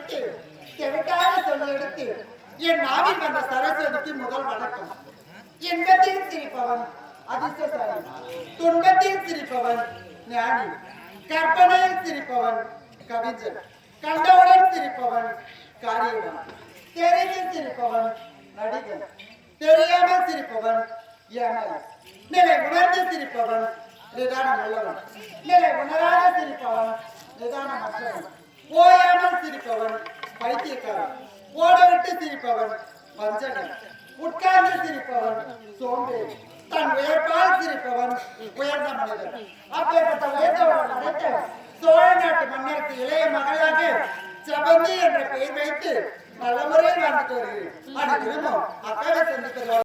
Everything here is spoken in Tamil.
வைத்து செவிட்டாக சொல்ல எடுத்து என் நாவில் வந்த சரஸ்வதிக்கு முதல் வணக்கம். இன்பத்தில் சிரிப்பவன் அதிர்ஷ்டசாலி, துன்பத்தில் சிரிப்பவன் ஞானி, கற்பனையில் சிரிப்பவன் கவிஞன், கண்டவுடன் சிரிப்பவன் காரியவன், தெரிவில் சிரிப்பவன் நடிகன், தெரியாமல் சிரிப்பவன் ஏமாளி, நிலை உணர்ந்து சிரிப்பவன் நிதானம் உள்ளவன், நிலை உணராத சிரிப்பவன் நிதானமற்றவன், ஓயாமல் சிரிப்பவன் பைத்தியக்காரன், ஓடவிட்டு சிரிப்பவன் வஞ்சகன், உட்கார்ந்து சிரிப்பவன் சோம்பேறி, தன் உயர்ப்பால் சிரிப்பவன் உயர்ந்த மனிதன். அப்பேற்பட்ட உயர்ந்தவன் நடத்த சோழ நாட்டு மன்னருக்கு இளைய மகளாக செபந்தி என்ற பெயர் வைத்து நல்ல முறையில் வாழ்ந்துட்டு வருகிறேன். அது திரும்பவும் அக்காவை சந்தித்து